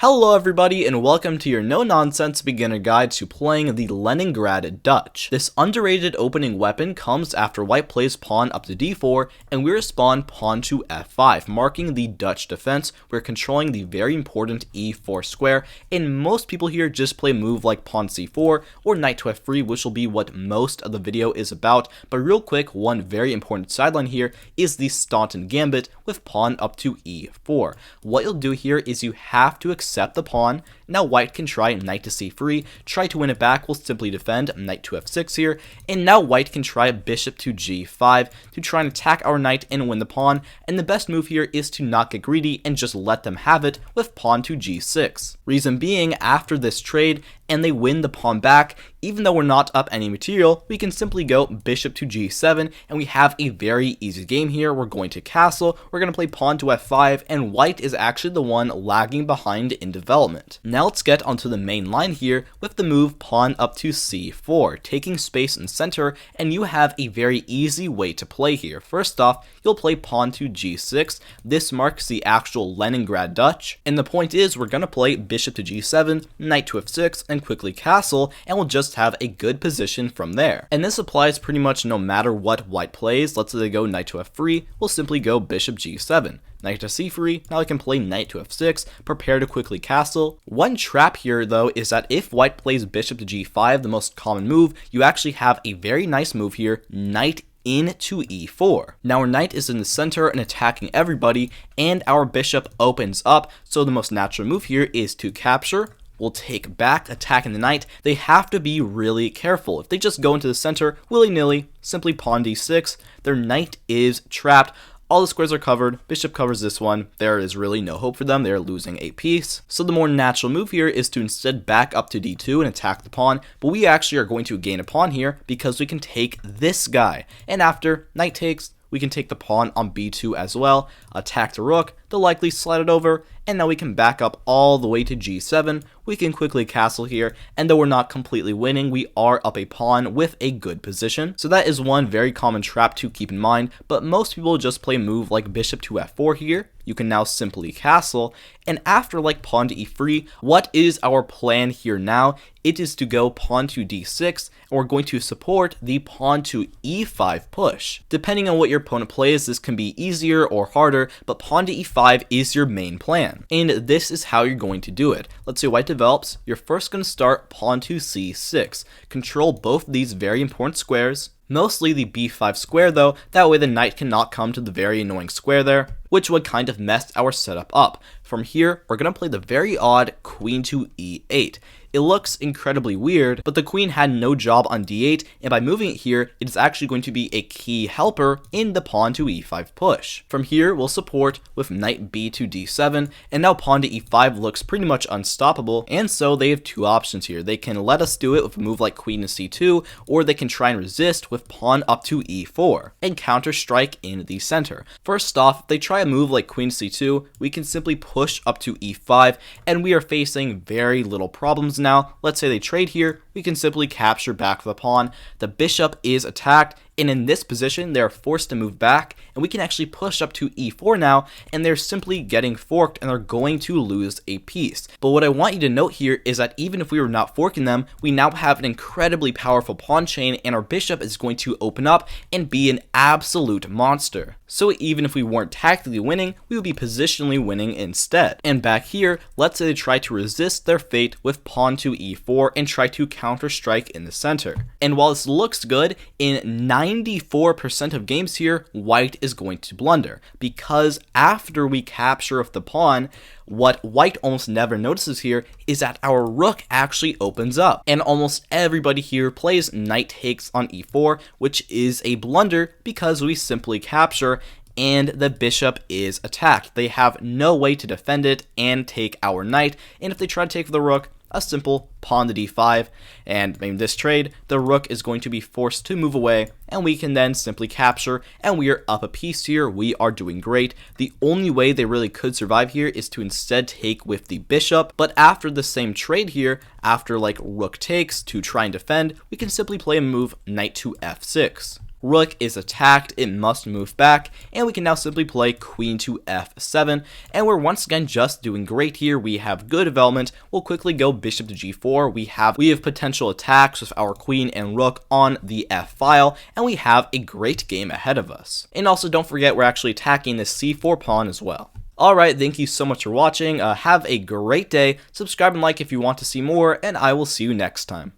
Hello everybody and welcome to your no-nonsense beginner guide to playing the Leningrad Dutch. This underrated opening weapon comes after white plays pawn up to d4 and we respond pawn to f5, marking the Dutch defense. We're controlling the very important e4 square, and most people here just play a move like pawn c4 or knight to f3, which will be what most of the video is about. But real quick, one very important sideline here is the Staunton gambit with pawn up to e4. What you'll do here is you have to accept the pawn. Now white can try knight to c3, try to win it back, we'll simply defend knight to f6 here, and now white can try bishop to g5 to try and attack our knight and win the pawn, and the best move here is to not get greedy and just let them have it with pawn to g6. Reason being, after this trade and they win the pawn back, even though we're not up any material, we can simply go bishop to g7 and we have a very easy game here. We're going to castle, we're going to play pawn to f5, and white is actually the one lagging behind in development. Now let's get onto the main line here with the move pawn up to c4, taking space in center, and you have a very easy way to play here. First off, you'll play pawn to g6. This marks the actual Leningrad Dutch, and the point is we're going to play bishop to g7, knight to f6, and quickly castle, and we'll just have a good position from there. And this applies pretty much no matter what white plays. Let's say they go knight to f3, we'll simply go bishop g7. Knight to c3, now I can play knight to f6, prepare to quickly castle. One trap here though is that if white plays bishop to g5, the most common move, you actually have a very nice move here, knight into e4. Now our knight is in the center and attacking everybody, and our bishop opens up, so the most natural move here is to capture. We'll take back, attacking the knight. They have to be really careful. If they just go into the center willy-nilly, simply pawn d6, their knight is trapped. All the squares are covered, bishop covers this one, there is really no hope for them, they're losing a piece. So the more natural move here is to instead back up to d2 and attack the pawn, but we actually are going to gain a pawn here because we can take this guy. And after knight takes, we can take the pawn on b2 as well, attack the rook, they'll likely slide it over, and now we can back up all the way to g7. We can quickly castle here, and though we're not completely winning, we are up a pawn with a good position. So that is one very common trap to keep in mind, but most people just play a move like bishop to f4 here. You can now simply castle, and after like pawn to e3, what is our plan here now? It is to go pawn to d6, and we're going to support the pawn to e5 push. Depending on what your opponent plays, this can be easier or harder, but pawn to e5 is your main plan. And this is how you're going to do it. Let's say white develops, you're first going to start pawn to c6. Control both these very important squares. Mostly the b5 square though, that way the knight cannot come to the very annoying square there, which would kind of mess our setup up. From here, we're going to play the very odd queen to e8. It looks incredibly weird, but the queen had no job on d8, and by moving it here, it is actually going to be a key helper in the pawn to e5 push. From here, we'll support with knight b to d7, and now pawn to e5 looks pretty much unstoppable, and so they have two options here. They can let us do it with a move like queen to c2, or they can try and resist with pawn up to e4, and counter strike in the center. First off, if they try a move like queen to c2, we can simply push up to e5, and we are facing very little problems now. Let's say they trade here, we can simply capture back the pawn. The bishop is attacked, and in this position, they're forced to move back, and we can actually push up to e4 now, and they're simply getting forked, and they're going to lose a piece. But what I want you to note here is that even if we were not forking them, we now have an incredibly powerful pawn chain, and our bishop is going to open up and be an absolute monster. So even if we weren't tactically winning, we would be positionally winning instead. And back here, let's say they try to resist their fate with pawn to e4 and try to counter strike in the center. And while this looks good, in 94% of games here, white is going to blunder, because after we capture of the pawn, what white almost never notices here is that our rook actually opens up, and almost everybody here plays knight takes on e4, which is a blunder because we simply capture and the bishop is attacked. They have no way to defend it and take our knight, and if they try to take the rook, a simple pawn to d5, and in this trade, the rook is going to be forced to move away, and we can then simply capture, and we are up a piece here. We are doing great. The only way they really could survive here is to instead take with the bishop, but after the same trade here, after like rook takes to try and defend, we can simply play a move knight to f6. Rook is attacked, it must move back, and we can now simply play queen to f7, and we're once again just doing great here. We have good development. We'll quickly go bishop to g4. We have potential attacks with our queen and rook on the f file, and we have a great game ahead of us. And also don't forget we're actually attacking the c4 pawn as well. Alright, thank you so much for watching. Have a great day. Subscribe and like if you want to see more, and I will see you next time.